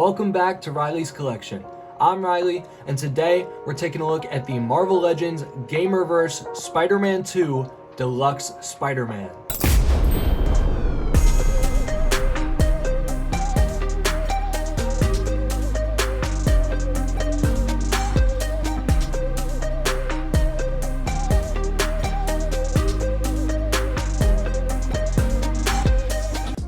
Welcome back to Riley's Collection. I'm Riley, and today we're taking a look at the Marvel Legends Gamerverse Spider-Man 2 Deluxe Spider-Man.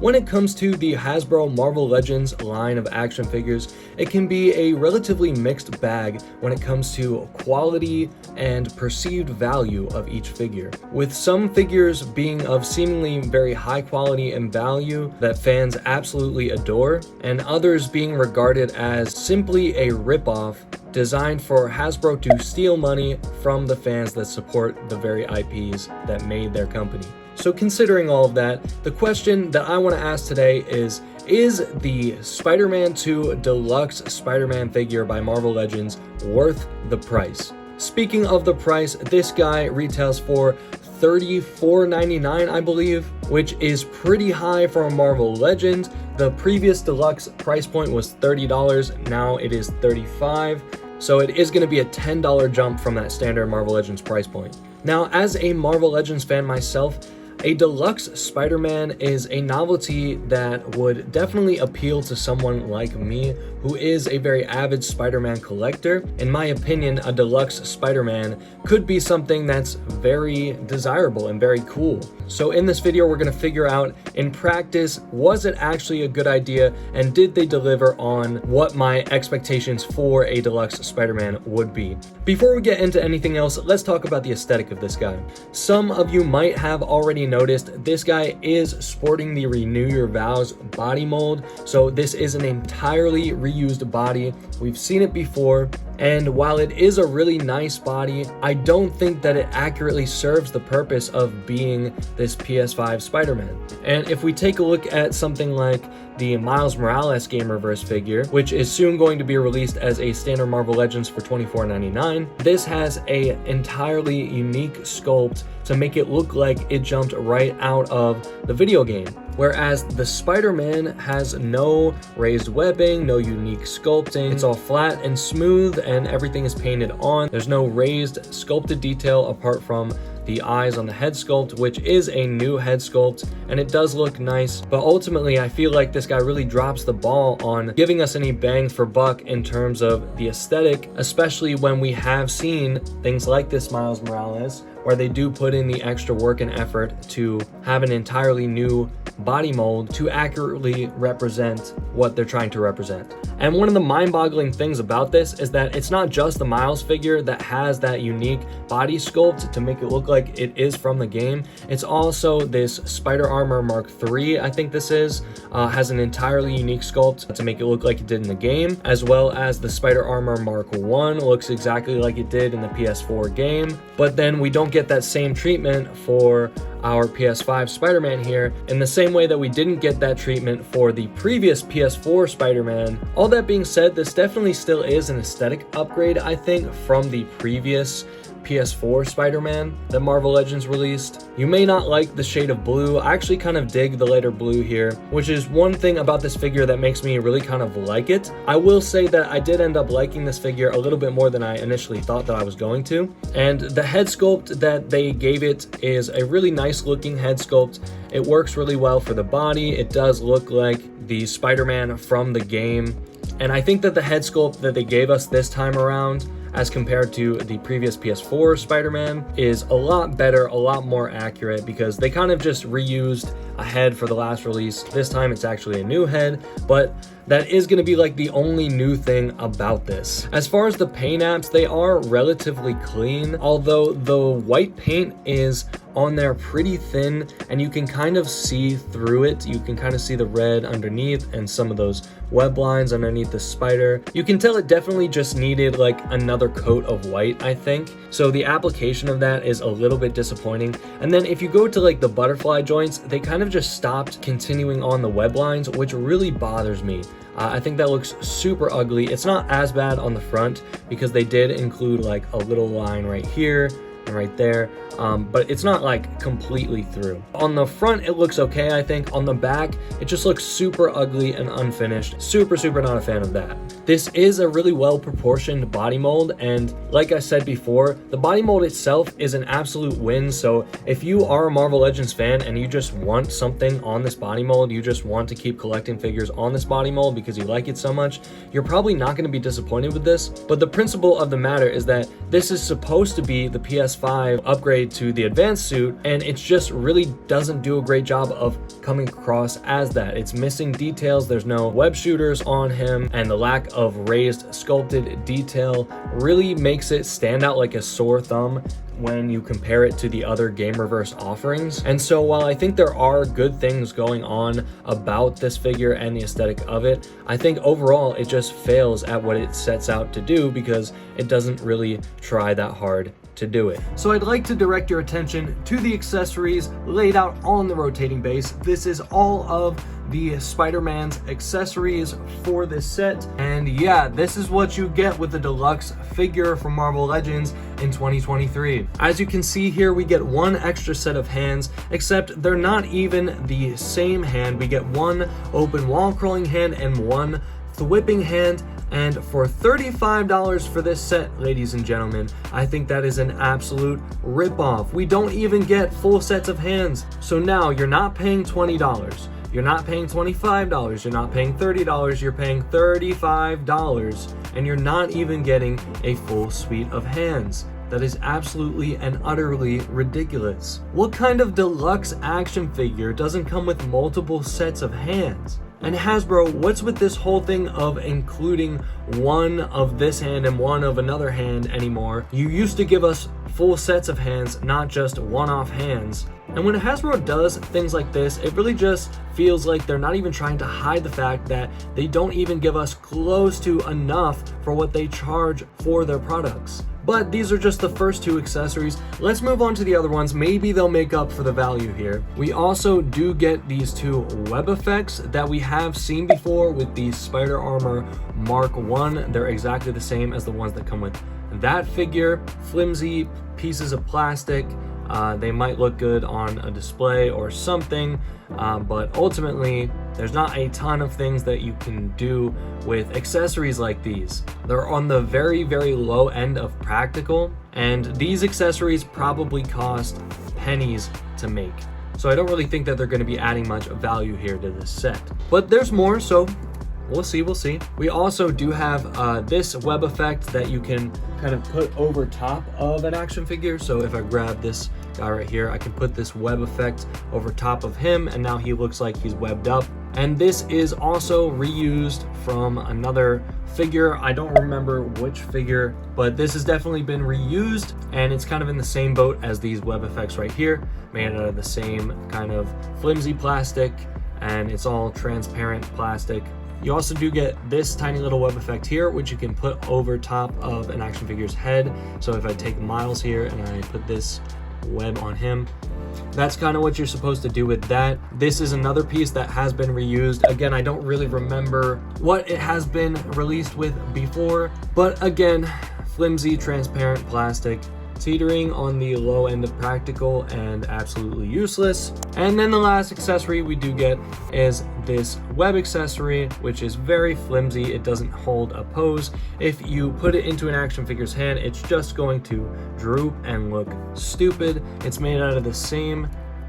When it comes to the Hasbro Marvel Legends line of action figures, it can be a relatively mixed bag when it comes to quality and perceived value of each figure, with some figures being of seemingly very high quality and value that fans absolutely adore, and others being regarded as simply a ripoff designed for Hasbro to steal money from the fans that support the very IPs that made their company. So considering all of that, the question that I want to ask today is the Spider-Man 2 Deluxe Spider-Man figure by Marvel Legends worth the price? Speaking of the price, this guy retails for $34.99, I believe, which is pretty high for a Marvel Legends. The previous Deluxe price point was $30, now it is $35. So it is going to be a $10 jump from that standard Marvel Legends price point. Now, as a Marvel Legends fan myself, a Deluxe Spider-Man is a novelty that would definitely appeal to someone like me who is a very avid Spider-Man collector. In my opinion, a Deluxe Spider-Man could be something that's very desirable and very cool. So in this video, we're going to figure out in practice, was it actually a good idea, and did they deliver on what my expectations for a Deluxe Spider-Man would be? Before we get into anything else, let's talk about the aesthetic of this guy. Some of you might have already noticed this guy is sporting the Renew Your Vows body mold, so this is an entirely reused body. We've seen it before, and while it is a really nice body, I don't think that it accurately serves the purpose of being this PS5 Spider-Man. And if we take a look at something like the Miles Morales Gamerverse figure, which is soon going to be released as a standard Marvel Legends for $24.99, this has a entirely unique sculpt to make it look like it jumped right out of the video game. Whereas the Spider-Man has no raised webbing, no unique sculpting. It's all flat and smooth and everything is painted on. There's no raised sculpted detail apart from the eyes on the head sculpt, which is a new head sculpt, and it does look nice. But ultimately, I feel like this guy really drops the ball on giving us any bang for buck in terms of the aesthetic, especially when we have seen things like this Miles Morales, where they do put in the extra work and effort to have an entirely new body mold to accurately represent what they're trying to represent. And one of the mind-boggling things about this is that it's not just the Miles figure that has that unique body sculpt to make it look like it is from the game. It's also this Spider Armor Mark III, I think this is, has an entirely unique sculpt to make it look like it did in the game, as well as the Spider Armor Mark I looks exactly like it did in the PS4 game. But then we don't get that same treatment for our PS5 Spider-Man here in the same way that we didn't get that treatment for the previous PS4 Spider-Man. All that being said, this definitely still is an aesthetic upgrade, I think, from the previous PS4 Spider-Man that Marvel Legends released. You may not like the shade of blue. I actually kind of dig the lighter blue here, which is one thing about this figure that makes me really kind of like it. I will say that I did end up liking this figure a little bit more than I initially thought that I was going to. And the head sculpt that they gave it is a really nice looking head sculpt. It works really well for the body. It does look like the Spider-Man from the game. And I think that the head sculpt that they gave us this time around, as compared to the previous PS4 Spider-Man, is a lot better, a lot more accurate, because they kind of just reused a head for the last release. This time it's actually a new head, but that is going to be like the only new thing about this. As far as the paint apps, they are relatively clean, although the white paint is on there pretty thin and you can kind of see through it. You can kind of see the red underneath and some of those web lines underneath the spider. You can tell it definitely just needed like another coat of white, I think. So the application of that is a little bit disappointing. And then if you go to like the butterfly joints, they kind of just stopped continuing on the web lines, which really bothers me. I think that looks super ugly. It's not as bad on the front because they did include like a little line right here and right there, but it's not like completely through. On the front, it looks okay, I think. On the back, it just looks super ugly and unfinished. Super not a fan of that. This is a really well proportioned body mold, and like I said before, the body mold itself is an absolute win. So if you are a Marvel Legends fan and you just want something on this body mold, you just want to keep collecting figures on this body mold because you like it so much, you're probably not going to be disappointed with this. But the principle of the matter is that this is supposed to be the PS5 upgrade to the advanced suit, and it just really doesn't do a great job of coming across as that. It's missing details. There's no web shooters on him, and the lack of raised sculpted detail really makes it stand out like a sore thumb when you compare it to the other Gamerverse offerings. And so while I think there are good things going on about this figure and the aesthetic of it, I think overall it just fails at what it sets out to do because it doesn't really try that hard to do it. So I'd like to direct your attention to the accessories laid out on the rotating base. This is all of the Spider-Man's accessories for this set, and yeah, this is what you get with the deluxe figure from Marvel Legends in 2023. As you can see here, we get one extra set of hands, except they're not even the same hand. We get one open wall crawling hand and one thwipping hand. And for $35 for this set, ladies and gentlemen, I think that is an absolute ripoff. We don't even get full sets of hands. So now you're not paying $20. You're not paying $25, you're not paying $30, you're paying $35, and you're not even getting a full suite of hands. That is absolutely and utterly ridiculous. What kind of deluxe action figure doesn't come with multiple sets of hands? And Hasbro, what's with this whole thing of including one of this hand and one of another hand anymore? You used to give us full sets of hands, not just one-off hands. And when Hasbro does things like this, it really just feels like they're not even trying to hide the fact that they don't even give us close to enough for what they charge for their products. But these are just the first two accessories. Let's move on to the other ones. Maybe they'll make up for the value here. We also do get these two web effects that we have seen before with the Spider Armor Mark 1. They're exactly the same as the ones that come with that figure. Flimsy pieces of plastic. They might look good on a display or something, but ultimately there's not a ton of things that you can do with accessories like these. They're on the very low end of practical, and these accessories probably cost pennies to make. So I don't really think that they're going to be adding much value here to this set. But there's more, so we'll see. We also do have this web effect that you can kind of put over top of an action figure. So if I grab this guy right here, I can put this web effect over top of him, and now he looks like he's webbed up. And this is also reused from another figure. I don't remember which figure, but this has definitely been reused, and it's kind of in the same boat as these web effects right here, made out of the same kind of flimsy plastic, and it's all transparent plastic. You also do get this tiny little web effect here, which you can put over top of an action figure's head. So if I take Miles here and I put this web on him, that's kind of what you're supposed to do with that. This is another piece that has been reused. Again, I don't really remember what it has been released with before, but again, flimsy, transparent plastic, teetering on the low end of practical and absolutely useless. And then the last accessory we do get is this web accessory, which is very flimsy. It doesn't hold a pose. If you put it into an action figure's hand, it's just going to droop and look stupid. It's made out of the same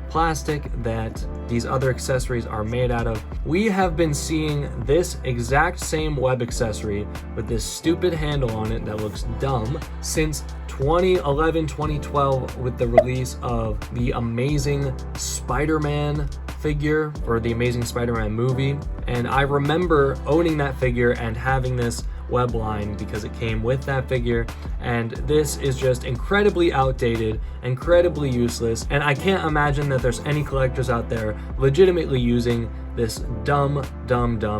plastic that these other accessories are made out of. We have been seeing this exact same web accessory with this stupid handle on it that looks dumb since 2011, 2012 with the release of the Amazing Spider-Man figure for the Amazing Spider-Man movie. And I remember owning that figure and having this web line because it came with that figure, and this is just incredibly outdated, incredibly useless, and I can't imagine that there's any collectors out there legitimately using this dumb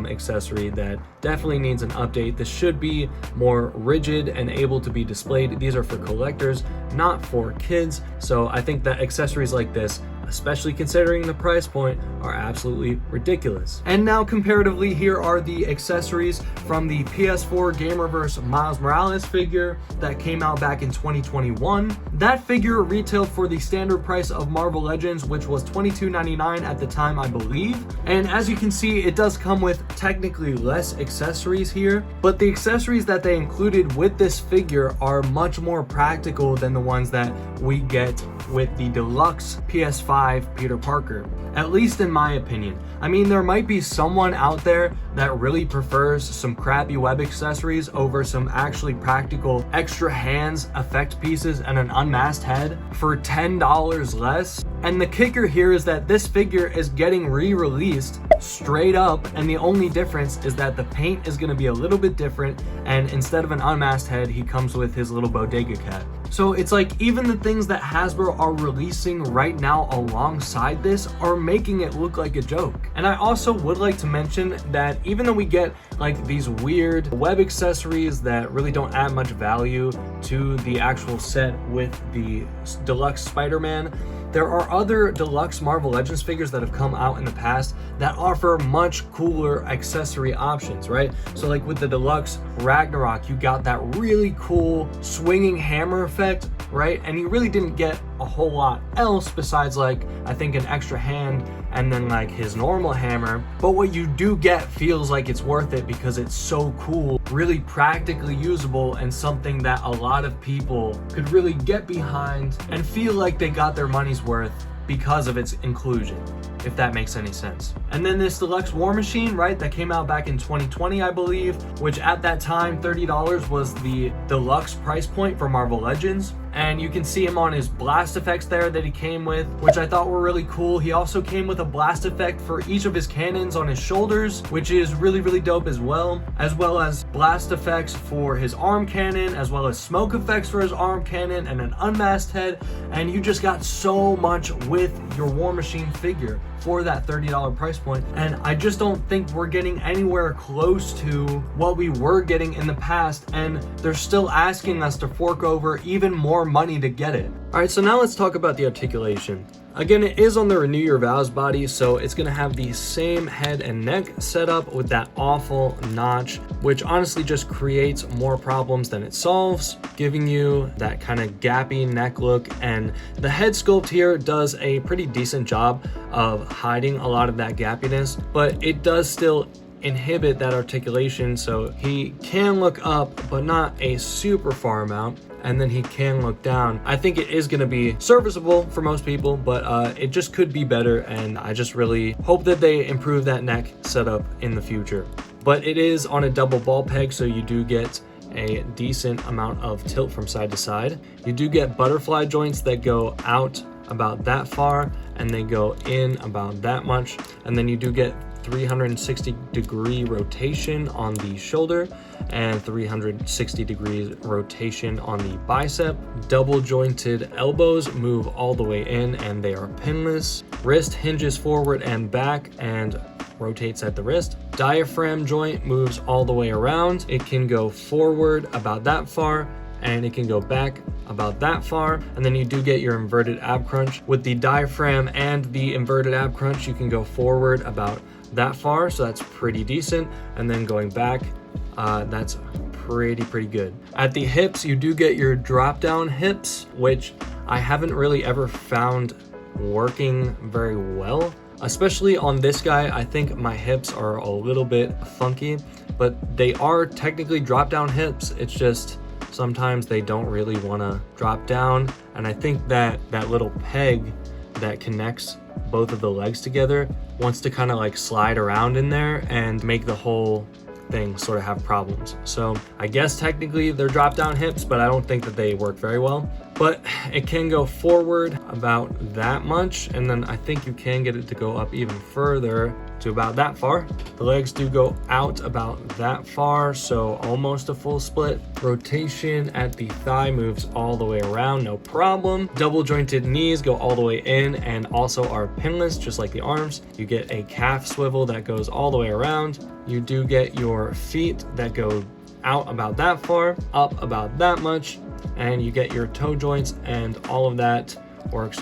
accessory that definitely needs an update. This should be more rigid and able to be displayed. These are for collectors, not for kids. So I think that accessories like this especially considering the price point, are absolutely ridiculous. And now comparatively, here are the accessories from the PS4 Gamerverse Miles Morales figure that came out back in 2021. That figure retailed for the standard price of Marvel Legends, which was $22.99 at the time, I believe. And as you can see, it does come with technically less accessories here, but the accessories that they included with this figure are much more practical than the ones that we get with the Deluxe PS5 Peter Parker, at least in my opinion. I mean, there might be someone out there that really prefers some crappy web accessories over some actually practical extra hands, effect pieces, and an unmasked head for $10 less. And the kicker here is that this figure is getting re-released straight up, and the only difference is that the paint is going to be a little bit different, and instead of an unmasked head, he comes with his little bodega cat. So it's like even the things that Hasbro are releasing right now alongside this are making it look like a joke. And I also would like to mention that even though we get like these weird web accessories that really don't add much value to the actual set with the Deluxe Spider-Man, there are other Deluxe Marvel Legends figures that have come out in the past that offer much cooler accessory options, right? So like with the Deluxe Ragnarok, you got that really cool swinging hammer effect, right? And you really didn't get a whole lot else besides like, I think an extra hand and then like his normal hammer. But what you do get feels like it's worth it because it's so cool, really practically usable, and something that a lot of people could really get behind and feel like they got their money's worth because of its inclusion, if that makes any sense. And then this Deluxe War Machine, right, that came out back in 2020, I believe, which at that time, $30 was the deluxe price point for Marvel Legends. And you can see him on his blast effects there that he came with, which I thought were really cool. He also came with a blast effect for each of his cannons on his shoulders, which is really, really dope as well as blast effects for his arm cannon, as well as smoke effects for his arm cannon and an unmasked head. And you just got so much with your War Machine figure for that $30 price point. And I just don't think we're getting anywhere close to what we were getting in the past, and they're still asking us to fork over even more money to get it. All right, so now let's talk about the articulation. Again, it is on the Renew Your Vows body, so it's gonna have the same head and neck setup with that awful notch, which honestly just creates more problems than it solves, giving you that kind of gappy neck look. And the head sculpt here does a pretty decent job of hiding a lot of that gappiness, but it does still inhibit that articulation, so he can look up, but not a super far amount. And then he can look down. I think it is gonna be serviceable for most people, but it just could be better, and I just really hope that they improve that neck setup in the future. But it is on a double ball peg, so you do get a decent amount of tilt from side to side. You do get butterfly joints that go out about that far, and they go in about that much. And then you do get 360-degree rotation on the shoulder and 360 degrees rotation on the bicep. Double jointed elbows move all the way in and they are pinless. Wrist hinges forward and back and rotates at the wrist. Diaphragm joint moves all the way around. It can go forward about that far and it can go back about that far. And then you do get your inverted ab crunch. With the diaphragm and the inverted ab crunch, you can go forward about that far, so that's pretty decent. And then going back, that's pretty good. At the hips, you do get your drop down hips, which I haven't really ever found working very well, especially on this guy. I think my hips are a little bit funky, but they are technically drop down hips. It's just sometimes they don't really want to drop down. And I think that that little peg that connects both of the legs together wants to kind of like slide around in there and make the whole thing sort of have problems. So I guess technically they're drop down hips, but I don't think that they work very well. But it can go forward about that much, and then I think you can get it to go up even further to about that far. The legs do go out about that far, so almost a full split. Rotation at the thigh moves all the way around, no problem. Double jointed knees go all the way in and also are pinless, just like the arms. You get a calf swivel that goes all the way around. You do get your feet that go out about that far, up about that much, and you get your toe joints, and all of that works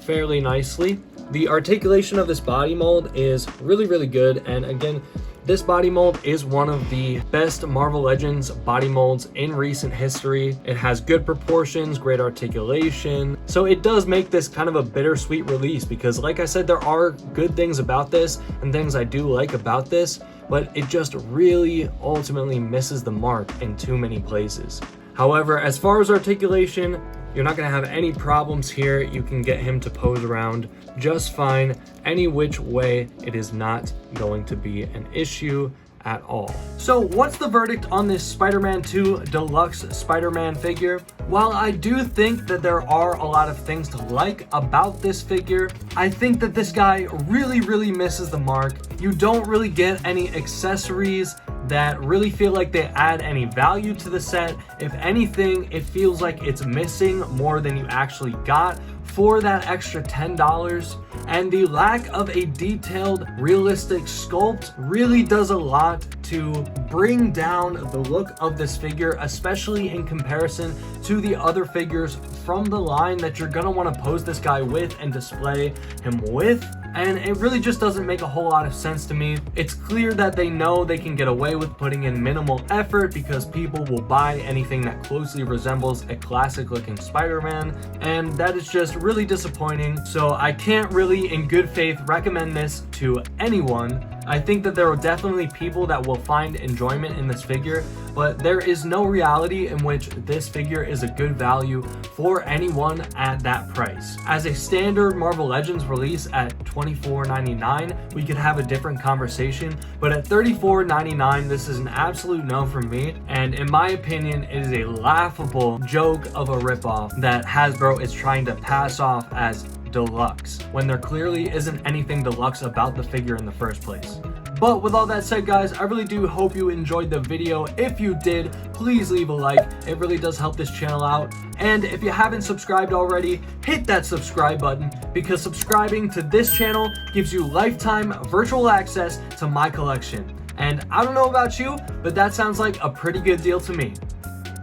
fairly nicely. The articulation of this body mold is really, really good. And again, this body mold is one of the best Marvel Legends body molds in recent history. It has good proportions, great articulation. So it does make this kind of a bittersweet release because, like I said, there are good things about this and things I do like about this, but it just really ultimately misses the mark in too many places. However, as far as articulation, you're not going to have any problems here. You can get him to pose around just fine. Any which way, it is not going to be an issue at all. So what's the verdict on this Spider-Man 2 Deluxe Spider-Man figure? While I do think that there are a lot of things to like about this figure, I think that this guy really misses the mark. You don't really get any accessories that really feel like they add any value to the set. If anything, it feels like it's missing more than you actually got for that extra $10. And the lack of a detailed, realistic sculpt really does a lot to bring down the look of this figure, especially in comparison to the other figures from the line that you're gonna want to pose this guy with and display him with. And it really just doesn't make a whole lot of sense to me. It's clear that they know they can get away with putting in minimal effort because people will buy anything that closely resembles a classic looking Spider-Man, and that is just really disappointing. So I can't really in good faith recommend this to anyone. I think that there are definitely people that will find enjoyment in this figure, but there is no reality in which this figure is a good value for anyone at that price. As a standard Marvel Legends release at $24.99, we could have a different conversation, but at $34.99, this is an absolute no from me, and in my opinion, it is a laughable joke of a ripoff that Hasbro is trying to pass off as deluxe when there clearly isn't anything deluxe about the figure in the first place. But with all that said, guys, I really do hope you enjoyed the video. If you did, please leave a like. It really does help this channel out. And if you haven't subscribed already, hit that subscribe button because subscribing to this channel gives you lifetime virtual access to my collection. And I don't know about you, but that sounds like a pretty good deal to me.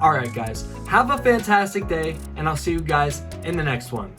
Alright guys, have a fantastic day, and I'll see you guys in the next one.